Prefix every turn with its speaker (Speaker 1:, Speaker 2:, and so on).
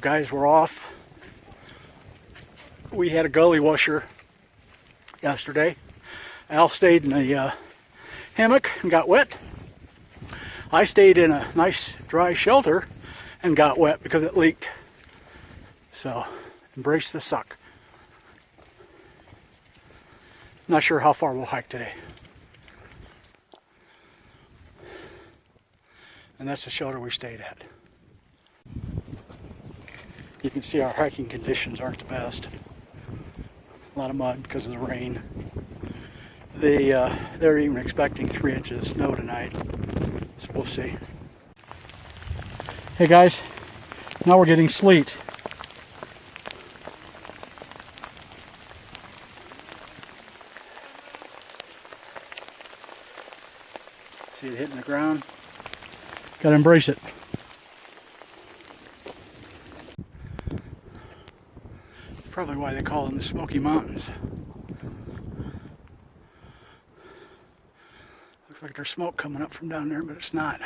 Speaker 1: guys were off. We had a gully washer yesterday. Al stayed in a hammock and got wet. I stayed in a nice dry shelter and got wet because it leaked. So, embrace the suck. Not sure how far we'll hike today. And that's the shelter we stayed at. You can see our hiking conditions aren't the best. A lot of mud because of the rain. They're even expecting 3 inches of snow tonight. So we'll see. Hey guys, now we're getting sleet. See it hitting the ground? Gotta embrace it. Probably why they call them the Smoky Mountains. Looks like there's smoke coming up from down there, but it's not.